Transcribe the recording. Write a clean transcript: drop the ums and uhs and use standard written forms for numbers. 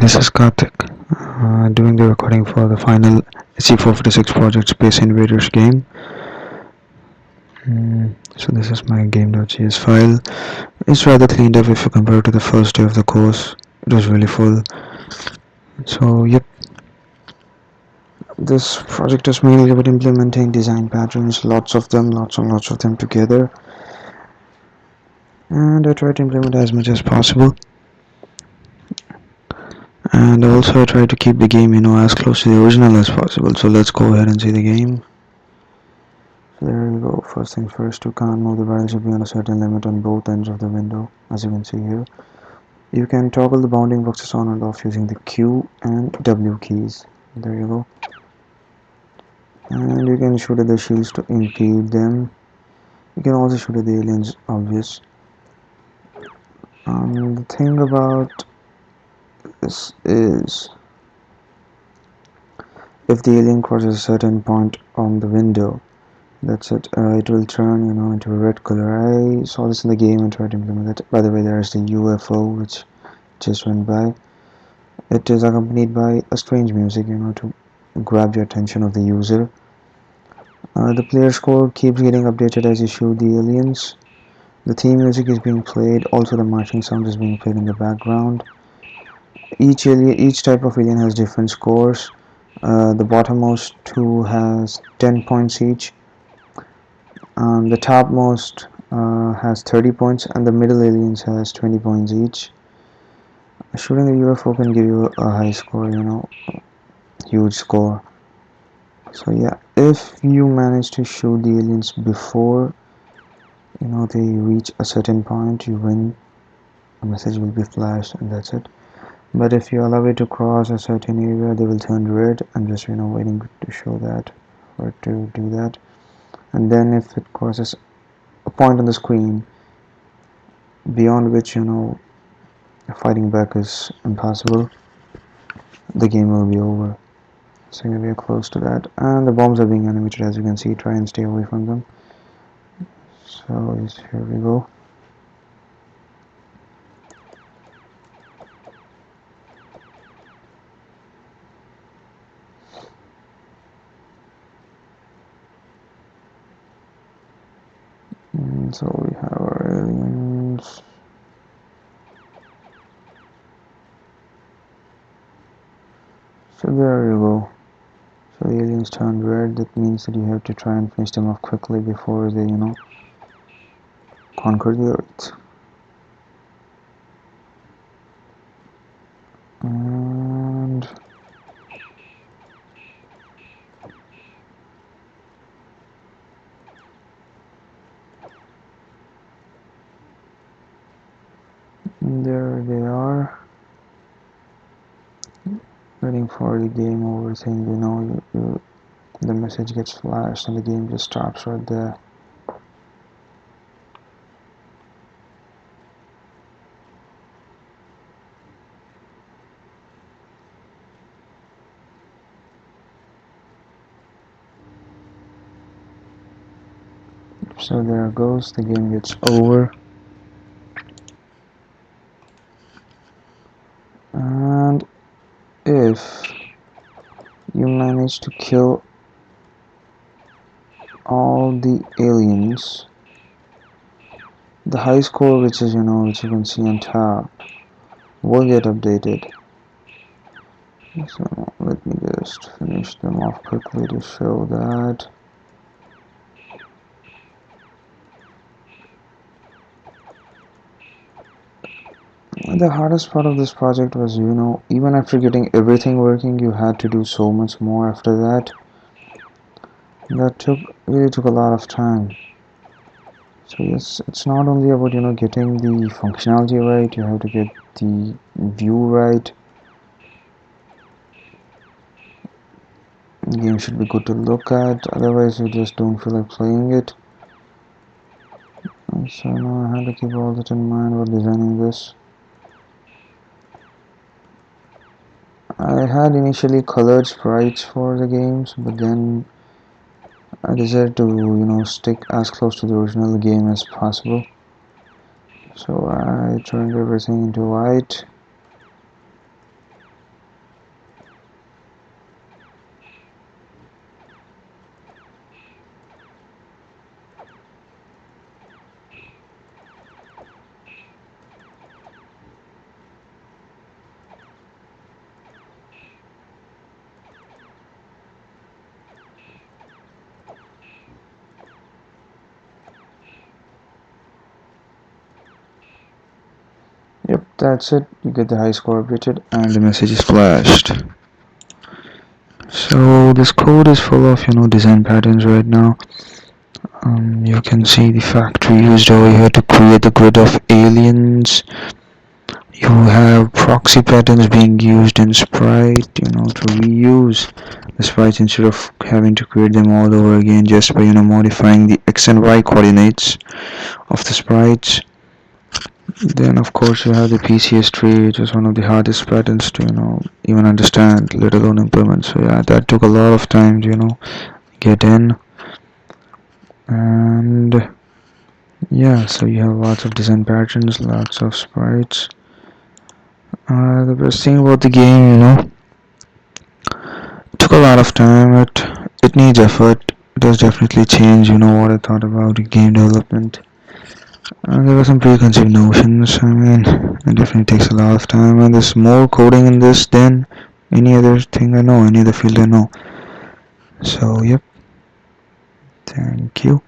This is Karthik, doing the recording for the final SC456 Project Space Invaders game. So this is my game.js file. It's rather cleaned up if you compare it to the first day of the course. It was really full. So yep, this project is mainly about implementing design patterns, lots of them, lots and lots of them together. And I try to implement as much as possible. And also I try to keep the game, as close to the original as possible. So let's go ahead and see the game. There you go. First things first, you can't move the barrel should be on a certain limit on both ends of the window, as you can see here. You can toggle the bounding boxes on and off using the Q and W keys. There you go. And you can shoot at the shields to impede them. You can also shoot at the aliens, obvious. The thing about this is, if the alien crosses a certain point on the window, that's it. It will turn, into a red color. I saw this in the game and tried to implement it. By the way, there's the UFO which just went by. It is accompanied by a strange music, to grab the attention of the user. The player score keeps getting updated as you shoot the aliens. The theme music is being played. Also, the marching sound is being played in the background. Each type of alien has different scores. The bottommost two has 10 points each. The topmost has 30 points, and the middle aliens has 20 points each. Shooting a UFO can give you a high score, huge score. So yeah, if you manage to shoot the aliens before, they reach a certain point, you win. A message will be flashed, and that's it. But if you allow it to cross a certain area, they will turn red. I'm just, waiting to show that, or to do that. And then if it crosses a point on the screen beyond which, fighting back is impossible, the game will be over. So we are close to that, and the bombs are being animated, as you can see. Try and stay away from them. So here we go. And so we have our aliens. So there you go. So the aliens turned red. That means that you have to try and finish them off quickly before they, conquer the earth. And there they are, waiting for the game over thing. The message gets flashed and the game just stops right there. So there it goes, the game gets over. And if you manage to kill all the aliens, the high score, which is, which you can see on top, will get updated. So let me just finish them off quickly to show that. The hardest part of this project was, even after getting everything working, you had to do so much more after that. That really took a lot of time. So yes, it's not only about, getting the functionality right, you have to get the view right. The game should be good to look at, otherwise you just don't feel like playing it. And so now I had to keep all that in mind while designing this. I had initially colored sprites for the games, but then I decided to, stick as close to the original game as possible. So I turned everything into white. That's it. You get the high score updated and the message is flashed. So this code is full of design patterns right now. You can see the factory used over here to create the grid of aliens. You have proxy patterns being used in Sprite, to reuse the sprites instead of having to create them all over again just by modifying the x and y coordinates of the sprites. Then of course you have the PCS tree, which is one of the hardest patterns to even understand, let alone implement. So yeah, that took a lot of time to get in. And yeah, so you have lots of design patterns, lots of sprites. The best thing about the game, it took a lot of time. It needs effort. It does definitely change, what I thought about game development. There were some preconceived notions. I mean, it definitely takes a lot of time, and there's more coding in this than any other thing I know, any other field I know. So, yep. Thank you.